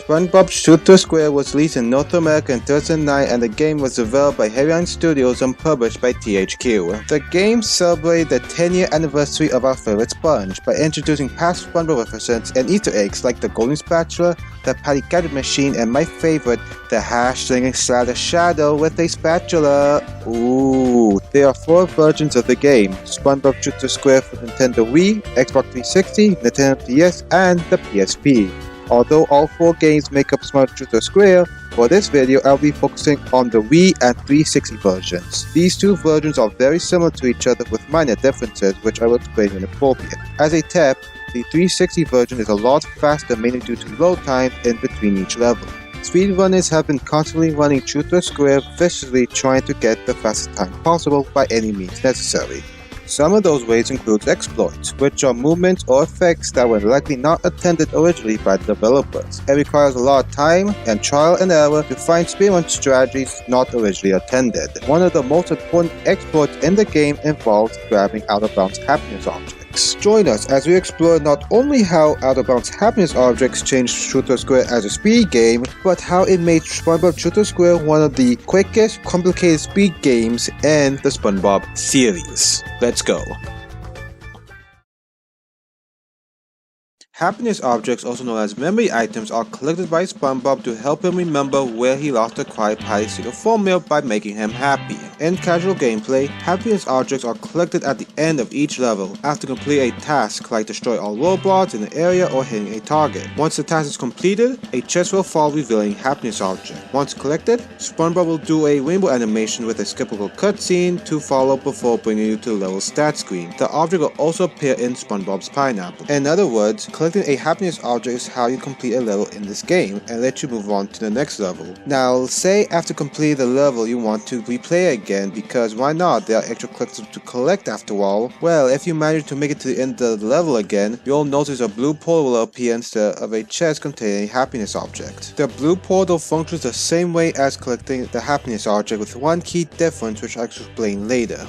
Spongebob Shoot to Square was released in North America in 2009 and the game was developed by Happiness Studios and published by THQ. The game celebrated the 10-year anniversary of our favorite sponge by introducing past SpongeBob references and Easter eggs like the golden spatula, the patty gadget machine, and my favorite, the hash-slinging slider shadow with a spatula. Ooh. There are 4 versions of the game: SpongeBob Shoot to Square for Nintendo Wii, Xbox 360, Nintendo DS, and the PSP. Although all 4 games make up SpongeBob Shoot to Square, for this video I'll be focusing on the Wii and 360 versions. These 2 versions are very similar to each other with minor differences which I will explain when appropriate. As a tip, the 360 version is a lot faster mainly due to load time in between each level. Speedrunners have been constantly running Shoot to Square viciously trying to get the fastest time possible by any means necessary. Some of those ways include exploits, which are movements or effects that were likely not intended originally by the developers. It requires a lot of time and trial and error to find speedrun strategies not originally intended. One of the most important exploits in the game involves grabbing out-of-bounds happiness objects. Join us as we explore not only how out-of-bounds happiness objects changed Shoot to Square as a speed game, but how it made SpongeBob Shoot to Square one of the quickest, complicated speed games in the SpongeBob series. Let's go. Happiness objects, also known as memory items, are collected by SpongeBob to help him remember where he lost the quiet patty secret formula by making him happy. In casual gameplay, happiness objects are collected at the end of each level after completing a task like destroy all robots in the area or hitting a target. Once the task is completed, a chest will fall revealing happiness object. Once collected, SpongeBob will do a rainbow animation with a skippable cutscene to follow before bringing you to the level stat screen. The object will also appear in SpongeBob's pineapple. In other words, collecting a happiness object is how you complete a level in this game and let you move on to the next level. Now, say after completing the level you want to replay again, because why not? There are extra collectibles to collect after all. Well, if you manage to make it to the end of the level again, you'll notice a blue portal will appear instead of a chest containing a happiness object. The blue portal functions the same way as collecting the happiness object with one key difference which I'll explain later.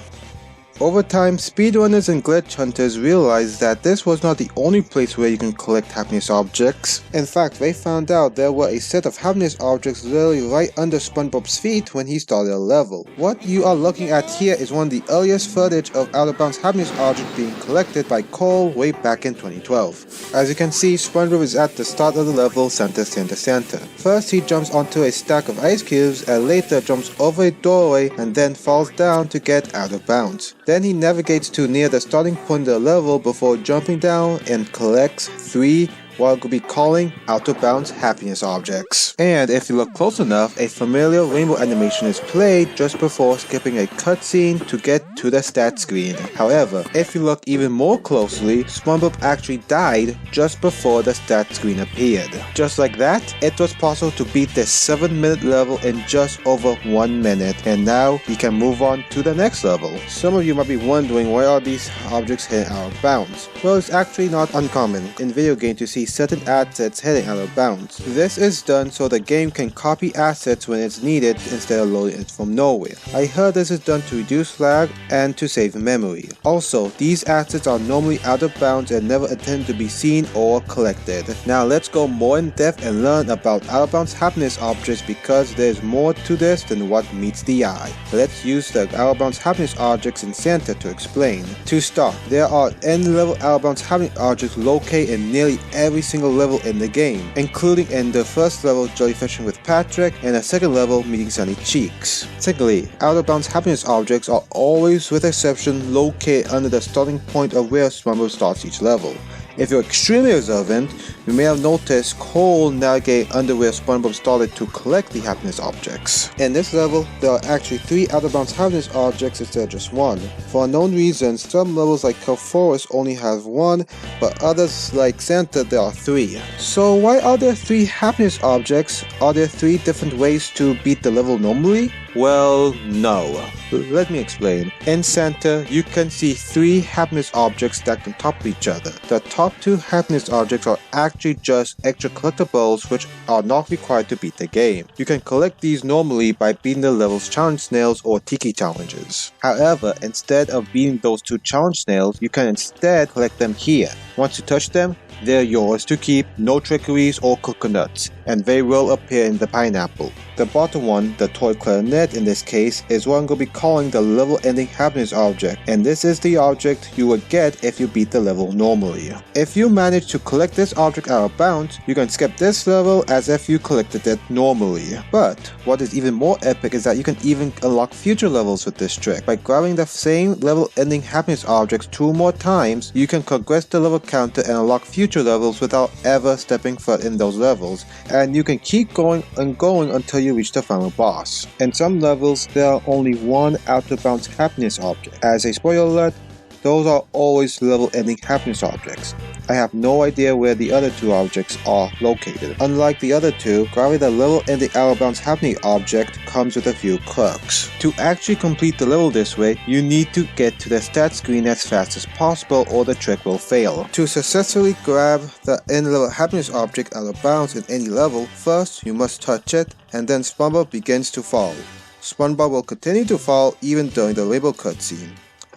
Over time, speedrunners and glitch hunters realized that this was not the only place where you can collect happiness objects. In fact, they found out there were a set of happiness objects literally right under SpongeBob's feet when he started a level. What you are looking at here is one of the earliest footage of out-of-bounds happiness objects being collected by Cole way back in 2012. As you can see, SpongeBob is at the start of the level Santa. First, he jumps onto a stack of ice cubes and later jumps over a doorway and then falls down to get out of bounds. Then he navigates to near the starting point of the level before jumping down and collects 3 what we'll be calling out-of-bounds happiness objects. And if you look close enough, a familiar rainbow animation is played just before skipping a cutscene to get to the stat screen. However, if you look even more closely, SpongeBob actually died just before the stat screen appeared. Just like that, it was possible to beat this 7-minute level in just over 1 minute, and now you can move on to the next level. Some of you might be wondering why are these objects hitting out of bounds. Well, it's actually not uncommon in video games to see certain assets heading out of bounds. This is done so the game can copy assets when it's needed instead of loading it from nowhere. I heard this is done to reduce lag and to save memory. Also, these assets are normally out of bounds and never intended to be seen or collected. Now let's go more in depth and learn about out of bounds happiness objects because there's more to this than what meets the eye. Let's use the out of bounds happiness objects in Santa to explain. To start, there are end level out of bounds happiness objects located in nearly every single level in the game, including in the first level jellyfishing with Patrick and the second level meeting Sunny Cheeks. Secondly, out of bounds happiness objects are always with exception located under the starting point of where SpongeBob starts each level. If you're extremely observant, you may have noticed Cole navigate under where SpongeBob started to collect the happiness objects. In this level, there are actually 3 out-of-bounds happiness objects instead of just 1. For unknown reasons, some levels like Kelp Forest only have 1, but others like Santa there are 3. So why are there 3 happiness objects? Are there 3 different ways to beat the level normally? Well, no. Let me explain. In Santa, you can see 3 happiness objects that can top each other. The top 2 happiness objects are actually just extra collectibles which are not required to beat the game. You can collect these normally by beating the level's challenge snails or tiki challenges. However, instead of beating those 2 challenge snails, you can instead collect them here. Once you touch them, They're yours to keep, no trickeries or coconuts, and they will appear in the pineapple. The bottom one, the toy clarinet in this case, is what I'm going to be calling the level ending happiness object, and this is the object you would get if you beat the level normally. If you manage to collect this object out of bounds, you can skip this level as if you collected it normally. But what is even more epic is that you can even unlock future levels with this trick. By grabbing the same level ending happiness objects 2 more times, you can progress the level counter and unlock future levels without ever stepping foot in those levels, and you can keep going and going until you reach the final boss. In some levels, there are only one out of bounds happiness object. As a spoiler alert, those are always level ending happiness objects. I have no idea where the other 2 objects are located. Unlike the other 2, grabbing the level ending out of bounds happening object comes with a few quirks. To actually complete the level this way, you need to get to the stat screen as fast as possible or the trick will fail. To successfully grab the end level happiness object out of bounds in any level, first you must touch it, and then Spongebob begins to fall. Spongebob will continue to fall even during the label cutscene.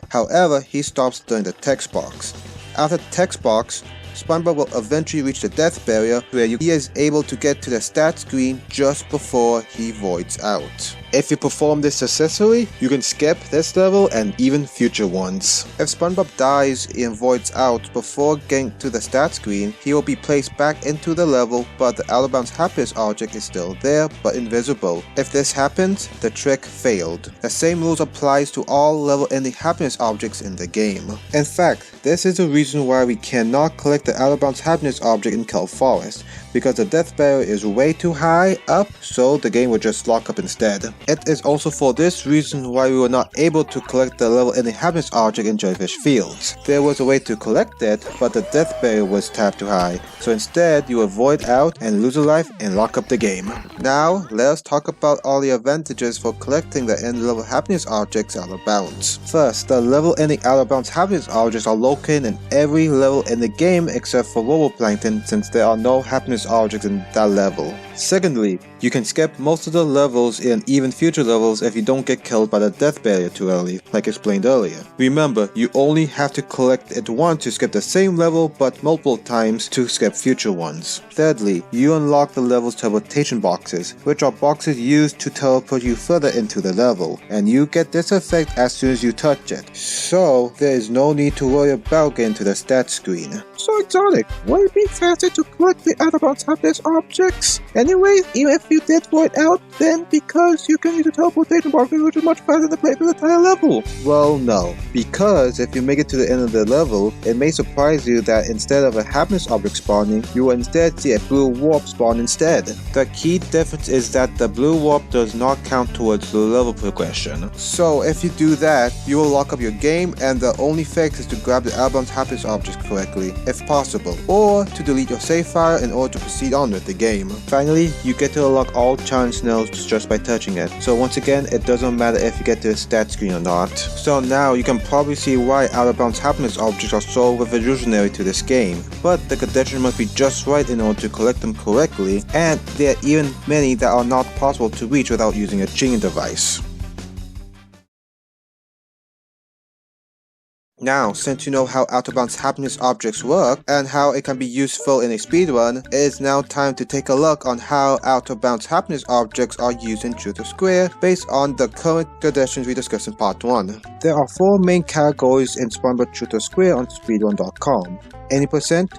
However, he stops during the text box. After the text box, Spongebob will eventually reach the death barrier where he is able to get to the stat screen just before he voids out. If you perform this successfully, you can skip this level and even future ones. If Spongebob dies and voids out before getting to the stat screen, he will be placed back into the level, but the out of bounds happiness object is still there but invisible. If this happens, the trick failed. The same rules applies to all level ending happiness objects in the game. In fact, this is the reason why we cannot collect the out of bounds happiness object in Kelp Forest, because the death barrier is way too high up, so the game will just lock up instead. It is also for this reason why we were not able to collect the level ending happiness object in Jellyfish Fields. There was a way to collect it, but the death barrier was tapped too high, so instead you will void out and lose a life and lock up the game. Now, let us talk about all the advantages for collecting the end level happiness objects out of bounds. First, the level ending out of bounds happiness objects are located in every level in the game except for Roboplankton, since there are no happiness objects in that level. Secondly, you can skip most of the levels and even future levels if you don't get killed by the death barrier too early, like explained earlier. Remember, you only have to collect it once to skip the same level, but multiple times to skip future ones. Thirdly, you unlock the level's teleportation boxes, which are boxes used to teleport you further into the level, and you get this effect as soon as you touch it. So, there is no need to worry about getting to the stat screen. So exotic, would it be faster to collect the out of bounds happiness objects? Anyway, even if you did void out, then because you can use a teleportation box which is much faster than play for the entire level. Well, no, because if you make it to the end of the level, it may surprise you that instead of a happiness object spawning, you will instead see a blue warp spawn instead. The key difference is that the blue warp does not count towards the level progression. So if you do that, you will lock up your game, and the only fix is to grab the out of bounds happiness objects correctly, if possible, or to delete your save file in order to proceed on with the game. Finally, you get to unlock all challenge nodes just by touching it, so once again, it doesn't matter if you get to the stat screen or not. So now you can probably see why out of bounds happiness objects are so revolutionary to this game, but the conditions must be just right in order to collect them correctly, and there are even many that are not possible to reach without using a cheating device. Now, since you know how out of bounds happiness objects work and how it can be useful in a speedrun, it is now time to take a look on how out of bounds happiness objects are used in Truth or Square based on the current conditions we discussed in part 1. There are 4 main categories in Spongebob Truth or Square on speedrun.com: any percent,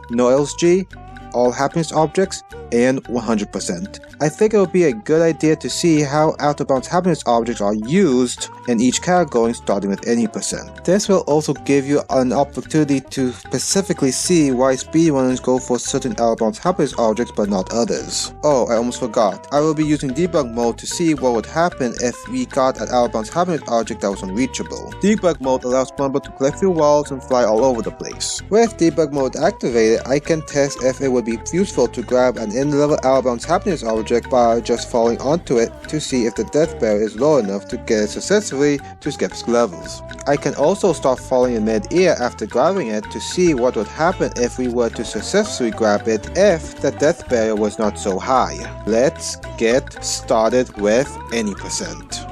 no LSG, all happiness objects, and 100%. I think it would be a good idea to see how out of bounds happiness objects are used in each category, starting with any percent. This will also give you an opportunity to specifically see why speedrunners go for certain out of bounds happiness objects but not others. Oh, I almost forgot. I will be using debug mode to see what would happen if we got an out of bounds happiness object that was unreachable. Debug mode allows Spongebob to click through walls and fly all over the place. With debug mode activated, I can test if it would be useful to grab an in-level out of bounds happiness object by just falling onto it to see if the death barrier is low enough to get it successfully to skip levels. I can also start falling in mid-air after grabbing it to see what would happen if we were to successfully grab it if the death barrier was not so high. Let's get started with any percent.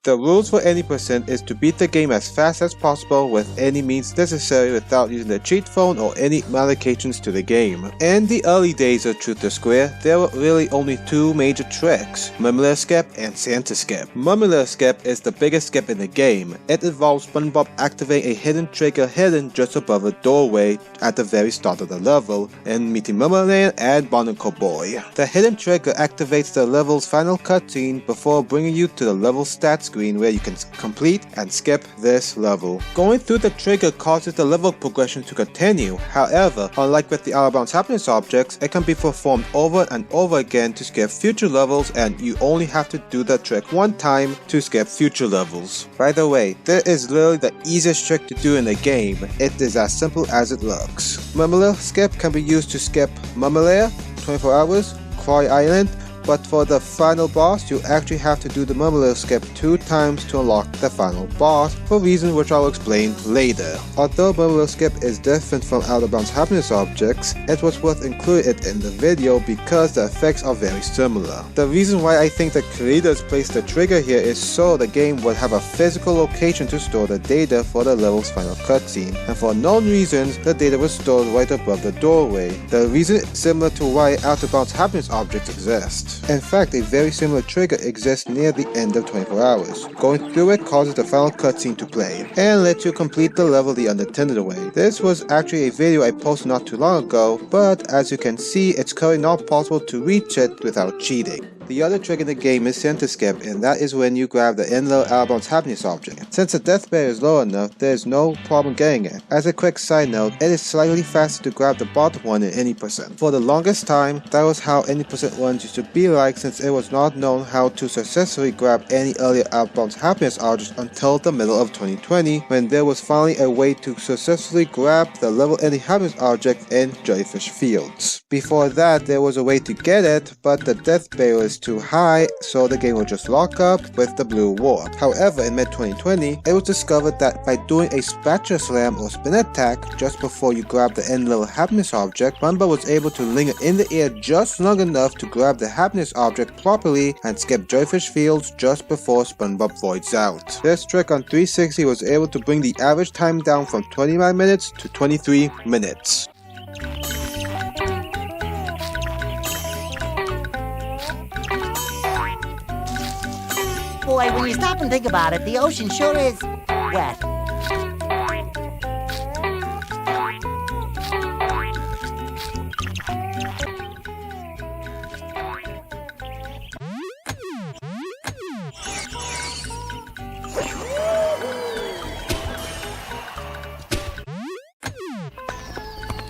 The rules for any percent is to beat the game as fast as possible with any means necessary without using the cheat phone or any modifications to the game. In the early days of Truth or Square, there were really only two major tricks, Mummilair Skip and Santa Skip. Mummilair Skip is the biggest skip in the game. It involves Spongebob activating a hidden trigger hidden just above a doorway at the very start of the level, and meeting Mummilair and Barnacle Boy. The hidden trigger activates the level's final cutscene before bringing you to the level stat screen where you can complete and skip this level. Going through the trigger causes the level progression to continue. However, unlike with the out-of-bounds happiness objects, it can be performed over and over again to skip future levels, and you only have to do the trick one time to skip future levels. By the way, this is literally the easiest trick to do in the game. It is as simple as it looks. Mummilair Skip can be used to skip Mummilair, 24 hours, Cry Island, but for the final boss, you actually have to do the Mummilair Skip 2 times to unlock the final boss, for reasons which I'll explain later. Although Mummilair Skip is different from out-of-bounds happiness objects, it was worth including it in the video because the effects are very similar. The reason why I think the creators placed the trigger here is so the game would have a physical location to store the data for the level's final cutscene, and for known reasons, the data was stored right above the doorway. The reason is similar to why out-of-bounds happiness objects exist. In fact, a very similar trigger exists near the end of 24 hours. Going through it causes the final cutscene to play, and lets you complete the level the unintended way. This was actually a video I posted not too long ago, but as you can see, it's currently not possible to reach it without cheating. The other trick in the game is Santa Skip, and that is when you grab the end-level out-of-bounds happiness object. Since the death barrier is low enough, there is no problem getting it. As a quick side note, it is slightly faster to grab the bottom one in any percent. For the longest time, that was how any percent ones used to be like, since it was not known how to successfully grab any earlier out-of-bounds happiness objects until the middle of 2020, when there was finally a way to successfully grab the level ending happiness object in Jellyfish Fields. Before that, there was a way to get it, but the death barrier is too high, so the game would just lock up with the blue warp. However, in mid-2020, it was discovered that by doing a spatula slam or spin attack just before you grab the end level happiness object, Spongebob was able to linger in the air just long enough to grab the happiness object properly and skip Jellyfish Fields just before Spongebob voids out. This trick on 360 was able to bring the average time down from 29 minutes to 23 minutes. Boy, when you stop and think about it, the ocean sure is wet.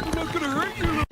I'm not gonna hurt you.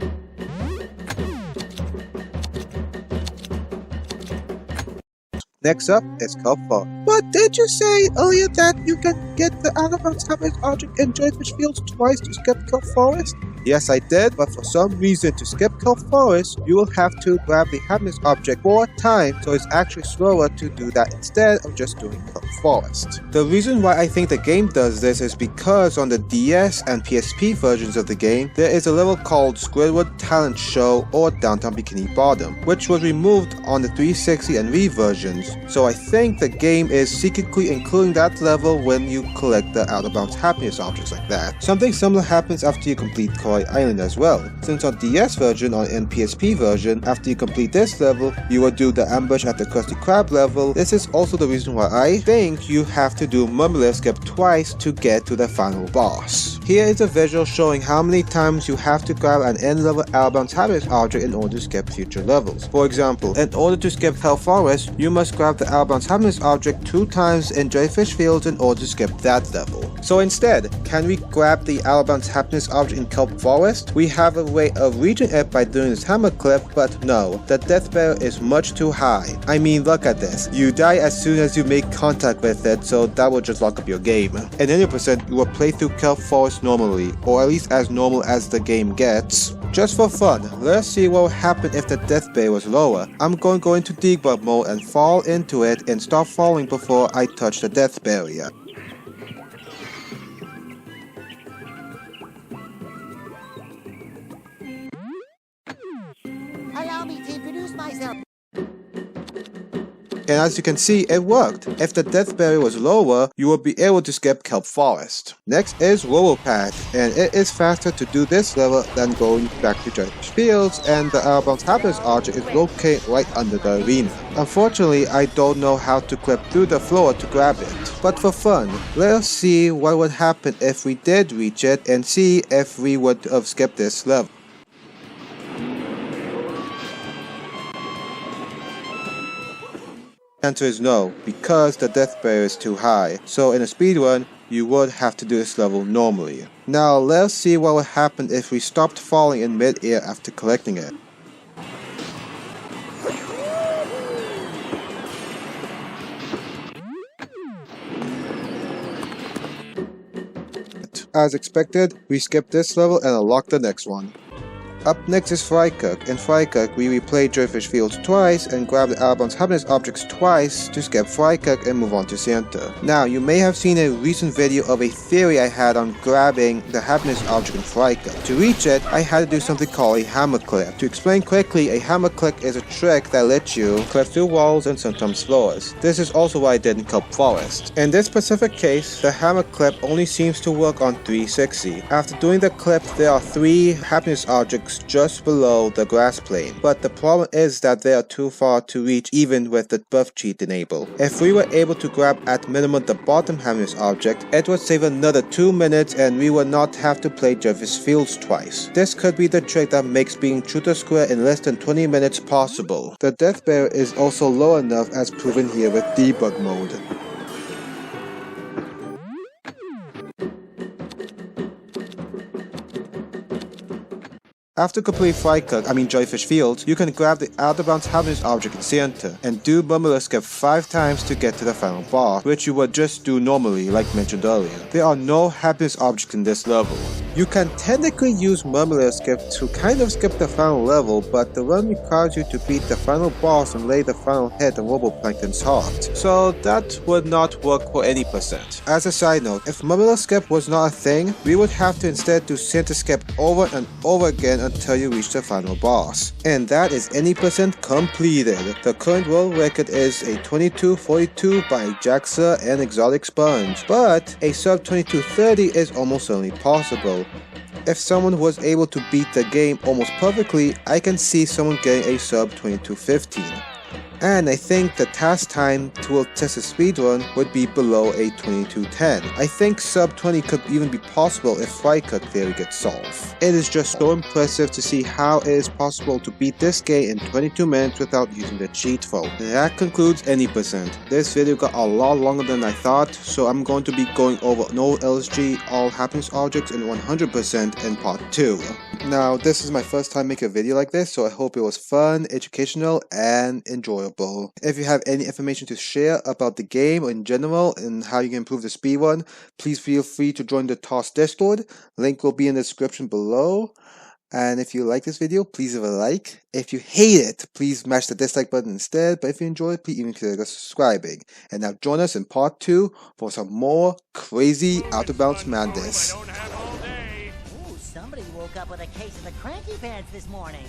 Next up is Kelp Forest. But did you say earlier that you can get the out-of-bounds happiness object in Jellyfish Fields twice to skip Kelp Forest? Yes, I did, but for some reason to skip Kelp Forest, you will have to grab the happiness object 4 times, so it's actually slower to do that instead of just doing Kelp Forest. The reason why I think the game does this is because on the DS and PSP versions of the game, there is a level called Squidward Talent Show or Downtown Bikini Bottom, which was removed on the 360 and Wii versions, so I think the game is secretly including that level when you collect the out-of-bounds happiness objects like that. Something similar happens after you complete Koi Island as well, since on DS version or in PSP version, after you complete this level, you will do the ambush at the Krusty Krab level. This is also the reason why I think you have to do Mummilair Skip twice to get to the final boss. Here is a visual showing how many times you have to grab an end-level out-of-bounds happiness object in order to skip future levels. For example, in order to skip Kelp Forest, you must grab the out-of-bounds happiness object 2 times in Jellyfish Fields in order to skip that level. So instead, can we grab the out-of-bounds happiness object in Kelp Forest? We have a way of reaching it by doing this hammer clip, but no, the death barrier is much too high. I mean, look at this. You die as soon as you make contact with it, so that will just lock up your game. In any percent, you will play through Kelp Forest normally, or at least as normal as the game gets. Just for fun, let's see what will happen if the death barrier was lower. I'm going to go into debug mode and fall into it and start falling before I touch the death barrier. Allow me to introduce myself. And as you can see, it worked. If the death barrier was lower, you would be able to skip Kelp Forest. Next is Robopath, and it is faster to do this level than going back to Jellyfish Fields, and the Outbound Happiness Object is located right under the arena. Unfortunately, I don't know how to clip through the floor to grab it. But for fun, let us see what would happen if we did reach it and see if we would have skipped this level. The answer is no, because the death barrier is too high. So in a speedrun, you would have to do this level normally. Now let's see what would happen if we stopped falling in mid-air after collecting it. As expected, we skipped this level and unlocked the next one. Up next is Frycook. In Frycook, we replay Jellyfish Fields twice and grab the Outbound Happiness Objects twice to skip Frycook and move on to Center. Now, you may have seen a recent video of a theory I had on grabbing the Happiness Object in Frycook. To reach it, I had to do something called a hammer clip. To explain quickly, a hammer clip is a trick that lets you clip through walls and sometimes floors. This is also what I did in Kelp Forest. In this specific case, the hammer clip only seems to work on 360. After doing the clip, there are 3 Happiness Objects just below the grass plane, but the problem is that they are too far to reach even with the buff cheat enabled. If we were able to grab at minimum the bottom Happiness Object, it would save another 2 minutes and we would not have to play Jellyfish Fields twice. This could be the trick that makes being true to square in less than 20 minutes possible. The death barrier is also low enough as proven here with debug mode. After completing Jellyfish Fields, you can grab the Outbound Happiness Object in Center and do Murmurer Skip 5 times to get to the final boss, which you would just do normally like mentioned earlier. There are no Happiness Objects in this level. You can technically use Murmurer Skip to kind of skip the final level, but the run requires you to beat the final boss and lay the final hit on Roboplankton's heart, so that would not work for any percent. As a side note, if Murmurer Skip was not a thing, we would have to instead do Center Skip over and over again until you reach the final boss. And that is any percent completed. The current world record is a 22:42 by Jaxa and Exotic Sponge, but a sub 22:30 is almost certainly possible. If someone was able to beat the game almost perfectly, I can see someone getting a sub 22:15. And I think the task time to test a speedrun would be below a 22:10. I think sub 20 could even be possible if Frycook theory gets solved. It is just so impressive to see how it is possible to beat this game in 22 minutes without using the cheat code. That concludes any percent. This video got a lot longer than I thought, so I'm going to be going over no LSG, all happiness objects, and 100% in part 2. Now, this is my first time making a video like this, so I hope it was fun, educational, and enjoyable. If you have any information to share about the game or in general and how you can improve the speedrun, please feel free to join the STOS Discord. Link will be in the description below. And if you like this video, please leave a like. If you hate it, please smash the dislike button instead. But if you enjoy it, please even consider subscribing. And now join us in part 2 for some more crazy Out of Bounds madness. Ooh, somebody woke up with a case of the cranky pants this morning.